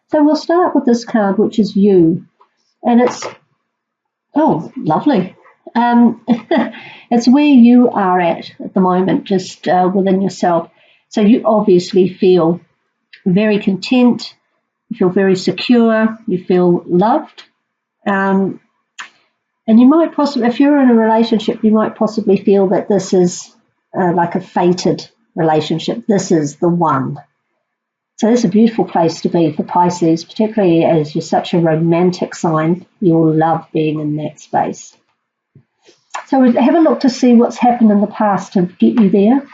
So we'll start with this card, which is you. And it's, oh, lovely. It's where you are at the moment, just within yourself. So you obviously feel very content, you feel very secure, you feel loved. And you might possibly, if you're in a relationship, you might possibly feel that this is like a fated relationship. This is the one. So it's a beautiful place to be for Pisces, particularly as you're such a romantic sign. You'll love being in that space. So we'll have a look to see what's happened in the past to get you there.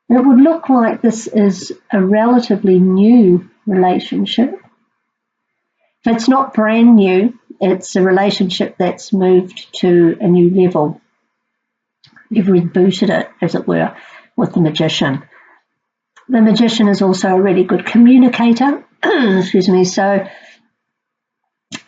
And it would look like this is a relatively new relationship. If it's not brand new, it's a relationship that's moved to a new level. You've rebooted it, as it were, with the Magician. The Magician is also a really good communicator. Excuse me. So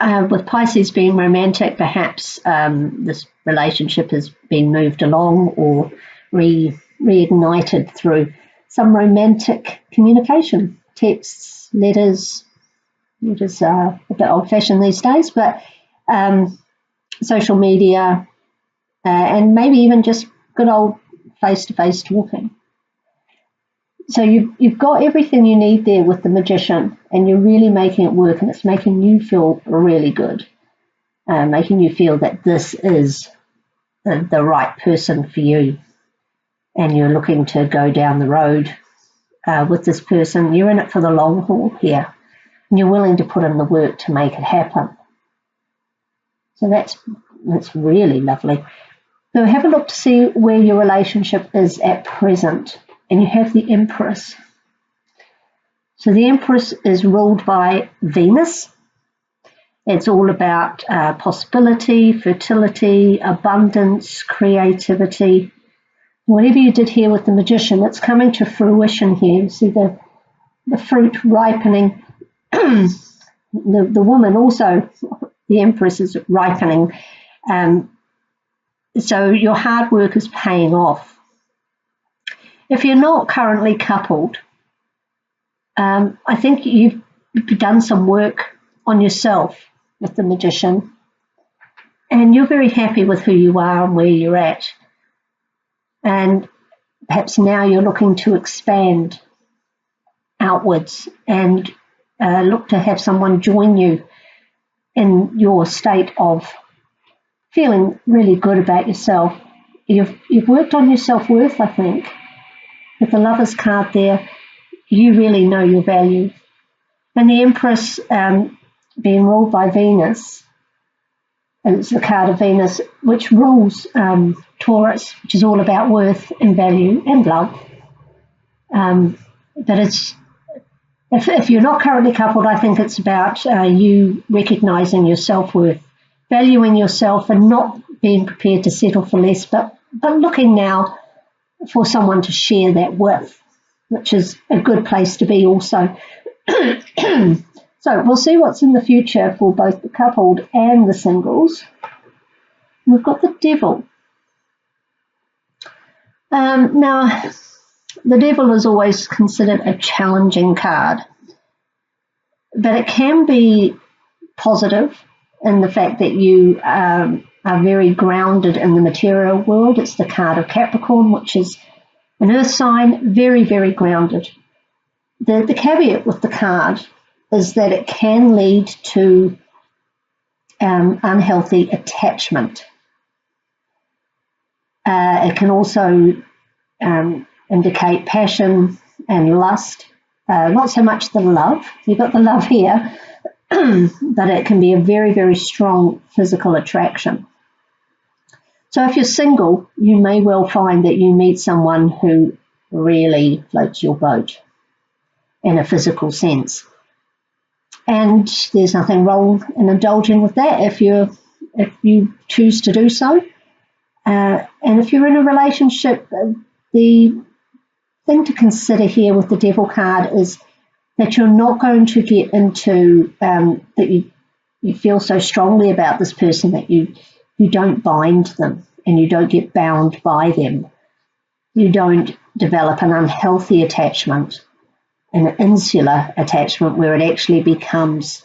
with Pisces being romantic, perhaps this relationship has been moved along or reignited through some romantic communication, texts, letters. It is a bit old-fashioned these days, but social media and maybe even just good old face-to-face talking. So you've got everything you need there with the Magician, and you're really making it work, and it's making you feel really good, making you feel that this is the right person for you, and you're looking to go down the road with this person. You're in it for the long haul here, and you're willing to put in the work to make it happen. So that's really lovely. So have a look to see where your relationship is at present. And you have the Empress. So the Empress is ruled by Venus. It's all about possibility, fertility, abundance, creativity. Whatever you did here with the Magician, it's coming to fruition here. You see the fruit ripening. The woman also, the Empress, is ripening. So your hard work is paying off. If you're not currently coupled, I think you've done some work on yourself with the Magician, and you're very happy with who you are and where you're at. And perhaps now you're looking to expand outwards and look to have someone join you in your state of feeling really good about yourself. You've worked on your self-worth, I think. With the Lovers card there, you really know your value. And the Empress being ruled by Venus, and it's the card of Venus, which rules Taurus, which is all about worth and value and love. But it's if you're not currently coupled, I think it's about you recognising your self-worth, valuing yourself, and not being prepared to settle for less, but looking now for someone to share that with, which is a good place to be also. So we'll see what's in the future for both the coupled and the singles. We've got the Devil. Now, the Devil is always considered a challenging card, but it can be positive in the fact that you are very grounded in the material world. It's the card of Capricorn, which is an earth sign, very, very grounded. The caveat with the card is that it can lead to unhealthy attachment. It can also indicate passion and lust, not so much the love. You've got the love here, but it can be a very, very strong physical attraction. So if you're single, you may well find that you meet someone who really floats your boat in a physical sense. And there's nothing wrong in indulging with that if you choose to do so. And if you're in a relationship, the thing to consider here with the Devil card is that you're not going to get into that you feel so strongly about this person that you don't bind them and you don't get bound by them. You don't develop an unhealthy attachment. an insular attachment where it actually becomes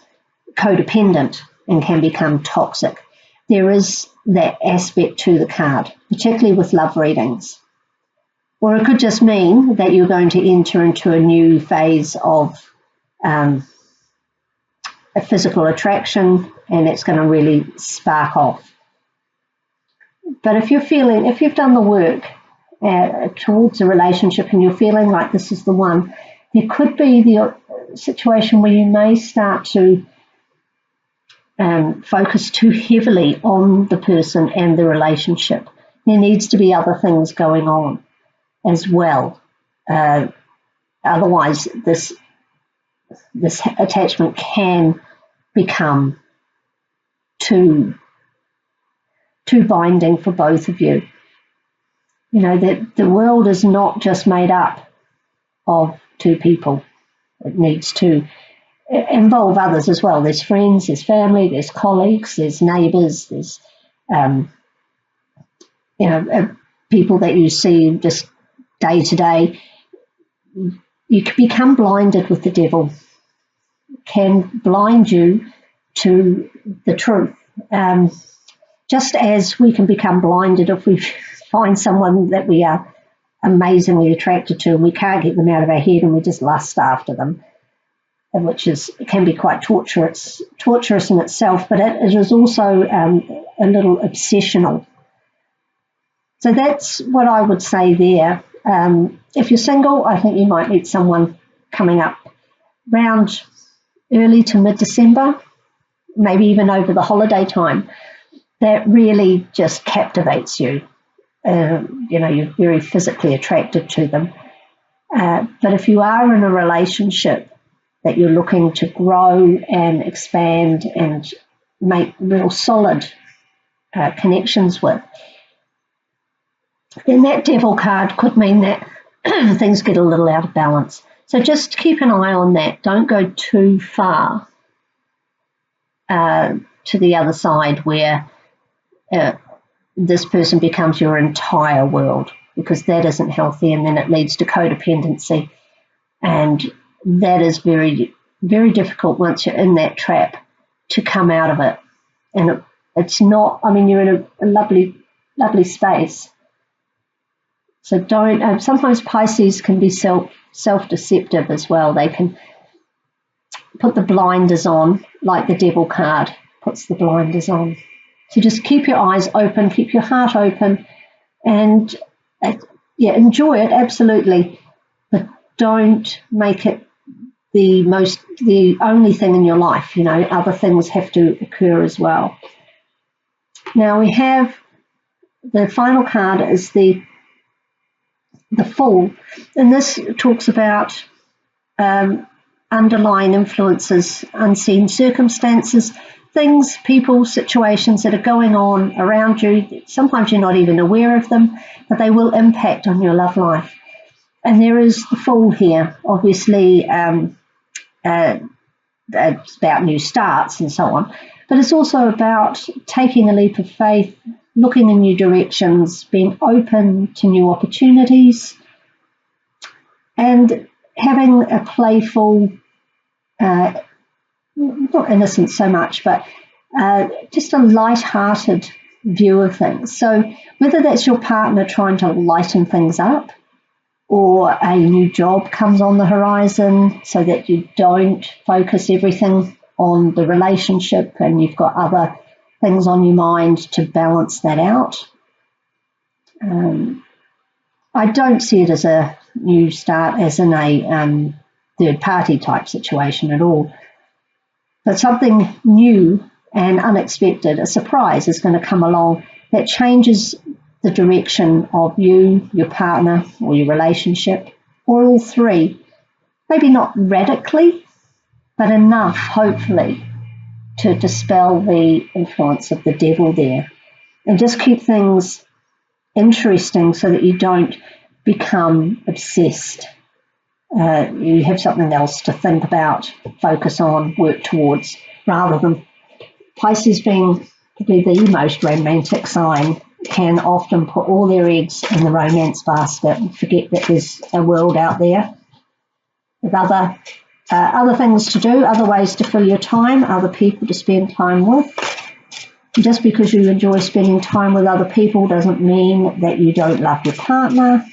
codependent and can become toxic. There is that aspect to the card, particularly with love readings. Or it could just mean that you're going to enter into a new phase of a physical attraction, and it's going to really spark off. But if you've done the work towards a relationship and you're feeling like this is the one, there could be the situation where you may start to focus too heavily on the person and the relationship. There needs to be other things going on as well. Otherwise, this attachment can become too binding for both of you. You know, that the world is not just made up of two people. It needs to involve others as well. There's friends, there's family, there's colleagues, there's neighbours, there's people that you see just day to day. You can become blinded with the devil. Can blind you to the truth. Just as we can become blinded if we find someone that we are amazingly attracted to and we can't get them out of our head and we just lust after them, which can be quite torturous in itself, but it is also a little obsessional. So that's what I would say there. If you're single, I think you might meet someone coming up around early to mid-December, maybe even over the holiday time, that really just captivates you. You're very physically attracted to them. But if you are in a relationship that you're looking to grow and expand and make real solid connections with, then that devil card could mean that things get a little out of balance. So just keep an eye on that. Don't go too far to the other side where this person becomes your entire world, because that isn't healthy, and then it leads to codependency. And that is very, very difficult once you're in that trap to come out of it. And it's not, you're in a lovely, lovely space. So don't, sometimes Pisces can be self-deceptive as well. They can put the blinders on, like the devil card puts the blinders on. So just keep your eyes open, keep your heart open, and enjoy it, absolutely. But don't make it the only thing in your life. Other things have to occur as well. Now we have the final card is the Fool, and this talks about underlying influences, unseen circumstances, things, people, situations that are going on around you. Sometimes you're not even aware of them, but they will impact on your love life. And there is the Fool here. Obviously, it's about new starts and so on, but it's also about taking a leap of faith, looking in new directions, being open to new opportunities, and having a playful, not innocent so much, but just a light-hearted view of things. So whether that's your partner trying to lighten things up, or a new job comes on the horizon so that you don't focus everything on the relationship and you've got other things on your mind to balance that out. I don't see it as a new start, as in a third-party type situation at all. But something new and unexpected, a surprise, is going to come along that changes the direction of you, your partner, or your relationship, or all three. Maybe not radically, but enough, hopefully, to dispel the influence of the devil there. And just keep things interesting so that you don't become obsessed. You have something else to think about, focus on, work towards, rather than Pisces being probably the most romantic sign can often put all their eggs in the romance basket and forget that there's a world out there. with other things to do, other ways to fill your time, other people to spend time with. Just because you enjoy spending time with other people doesn't mean that you don't love your partner.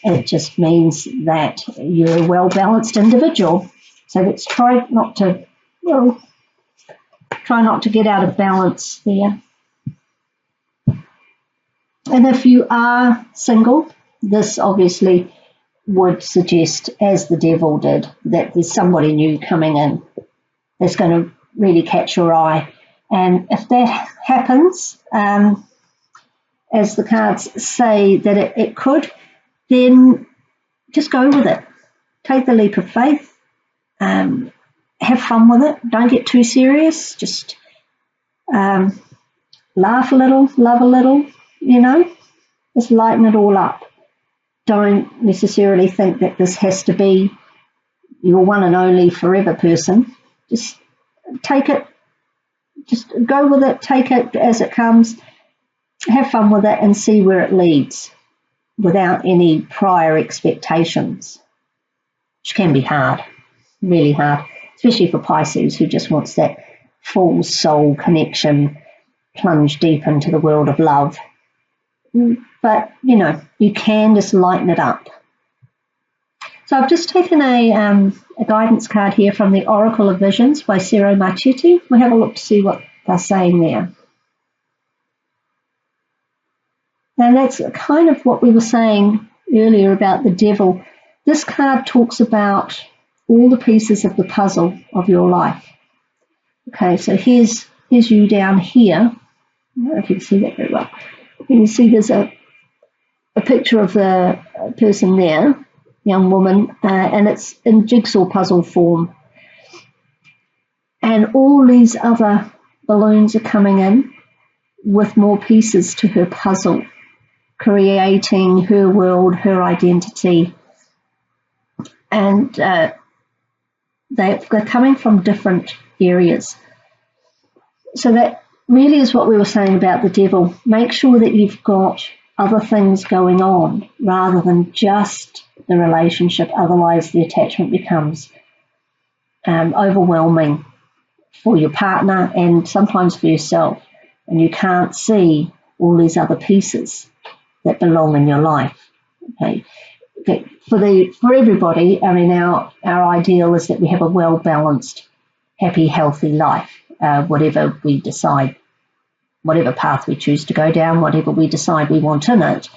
It just means that you're a well-balanced individual. So let's try not to get out of balance there. And if you are single, this obviously would suggest, as the devil did, that there's somebody new coming in that's going to really catch your eye. And if that happens, as the cards say that it could, then just go with it. Take the leap of faith. Have fun with it. Don't get too serious. Just laugh a little, love a little, Just lighten it all up. Don't necessarily think that this has to be your one and only forever person. Just take it. Just go with it. Take it as it comes. Have fun with it and see where it leads without any prior expectations, which can be hard, really hard, especially for Pisces, who just wants that full soul connection, plunge deep into the world of love. But, you can just lighten it up. So I've just taken a guidance card here from the Oracle of Visions by Ciro Marchetti. We'll have a look to see what they're saying there. And that's kind of what we were saying earlier about the devil. This card talks about all the pieces of the puzzle of your life. Okay, so here's you down here. I don't know if you can see that very well. You can see there's a picture of the person there, young woman, and it's in jigsaw puzzle form. And all these other balloons are coming in with more pieces to her puzzle, creating her world, her identity. And they're coming from different areas. So that really is what we were saying about the devil. Make sure that you've got other things going on rather than just the relationship. Otherwise, the attachment becomes overwhelming for your partner and sometimes for yourself. And you can't see all these other pieces that belong in your life. Okay. For everybody, I mean, our ideal is that we have a well-balanced, happy, healthy life, whatever we decide, whatever path we choose to go down, whatever we decide we want in it.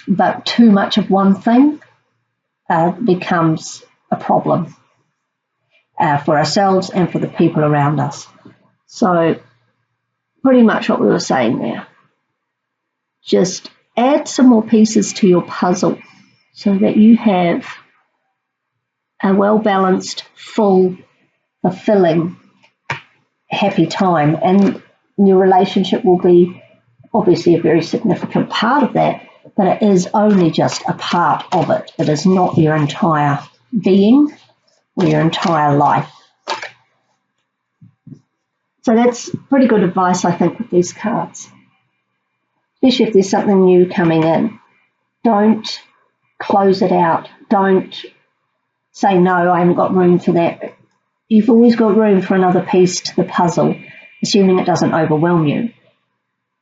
But too much of one thing becomes a problem for ourselves and for the people around us. So pretty much what we were saying there. Just add some more pieces to your puzzle so that you have a well-balanced, full, fulfilling, happy time. And your relationship will be obviously a very significant part of that, but it is only just a part of it. It is not your entire being or your entire life. So that's pretty good advice, I think, with these cards. Especially if there's something new coming in. Don't close it out. Don't say, no, I haven't got room for that. You've always got room for another piece to the puzzle, assuming it doesn't overwhelm you.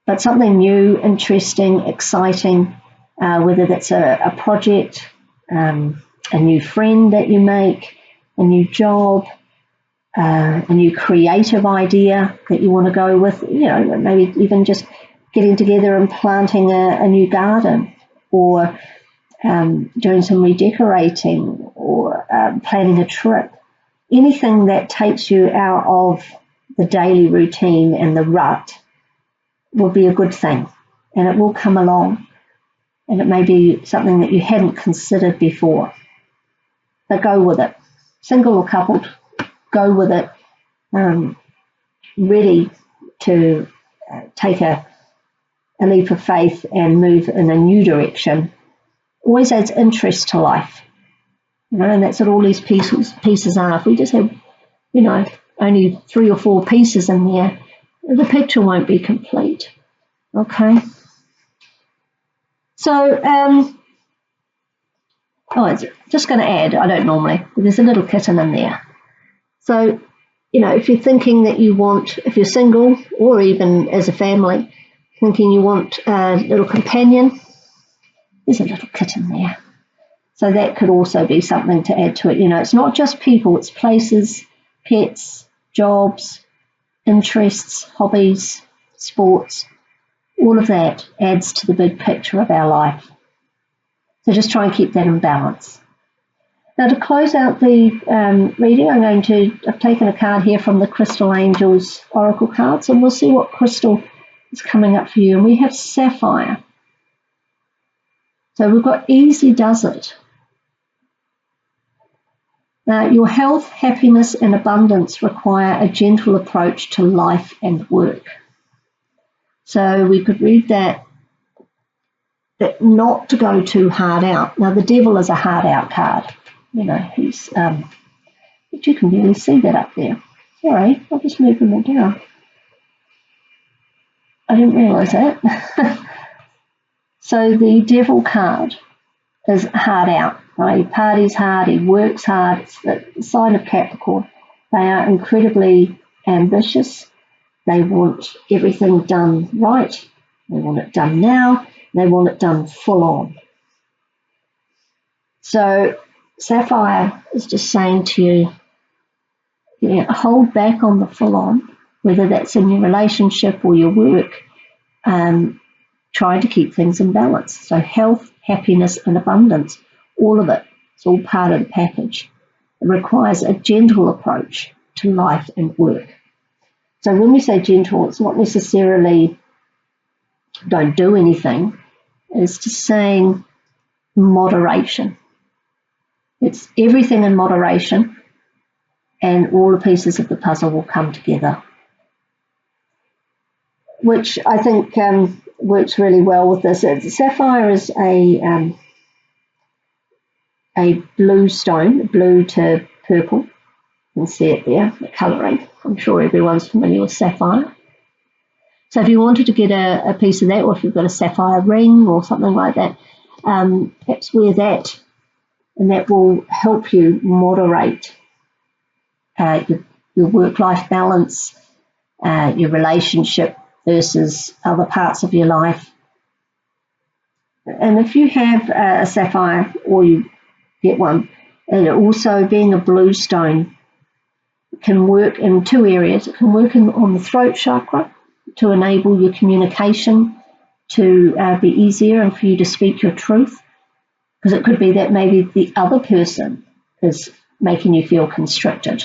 But something new, interesting, exciting, whether that's a project, a new friend that you make, a new job, a new creative idea that you want to go with, maybe even just getting together and planting a new garden, or doing some redecorating, or planning a trip. Anything that takes you out of the daily routine and the rut will be a good thing, and it will come along, and it may be something that you hadn't considered before. But go with it. Single or coupled, go with it, ready to take a leap of faith and move in a new direction. Always adds interest to life. And that's what all these pieces are. If we just have, only 3 or 4 pieces in there, the picture won't be complete. Okay? So Oh, it's just going to add, I don't normally, but there's a little kitten in there. So, if you're thinking that you want, if you're single or even as a family, thinking you want a little companion, there's a little kitten there. So that could also be something to add to it. It's not just people, it's places, pets, jobs, interests, hobbies, sports. All of that adds to the big picture of our life. So just try and keep that in balance. Now, to close out the reading, I've taken a card here from the Crystal Angels Oracle cards, and we'll see what crystal is coming up for you. And we have sapphire. So we've got easy does it. Your health, happiness, and abundance require a gentle approach to life and work. So we could read that not to go too hard out. Now, the devil is a hard out card. He's, but you can barely see that up there. Sorry, I'll just move them down. I didn't realise that. So the devil card is hard out. He parties hard, he works hard. It's the sign of Capricorn. They are incredibly ambitious. They want everything done right. They want it done now. They want it done full on. So Sapphire is just saying to you, hold back on the full on, whether that's in your relationship or your work, trying to keep things in balance. So health, happiness, and abundance, all of it, it's all part of the package. It requires a gentle approach to life and work. So when we say gentle, it's not necessarily don't do anything. It's just saying moderation. It's everything in moderation, and all the pieces of the puzzle will come together, which I think works really well with this. Sapphire is a blue stone, blue to purple. You can see it there, the colouring. I'm sure everyone's familiar with sapphire. So if you wanted to get a piece of that, or if you've got a sapphire ring or something like that, perhaps wear that, and that will help you moderate your work-life balance, your relationship versus other parts of your life. And if you have a sapphire, or you get one, and also being a blue stone can work in two areas. It can work on the throat chakra to enable your communication to be easier and for you to speak your truth, because it could be that maybe the other person is making you feel constricted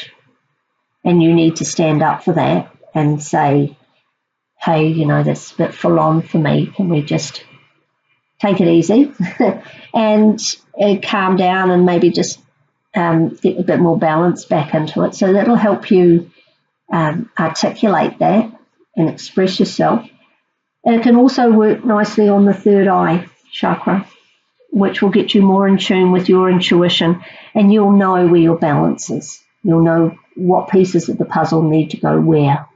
and you need to stand up for that and say, hey, that's a bit full on for me. Can we just take it easy and calm down and maybe just get a bit more balance back into it. So that'll help you articulate that and express yourself. And it can also work nicely on the third eye chakra, which will get you more in tune with your intuition, and you'll know where your balance is. You'll know what pieces of the puzzle need to go where.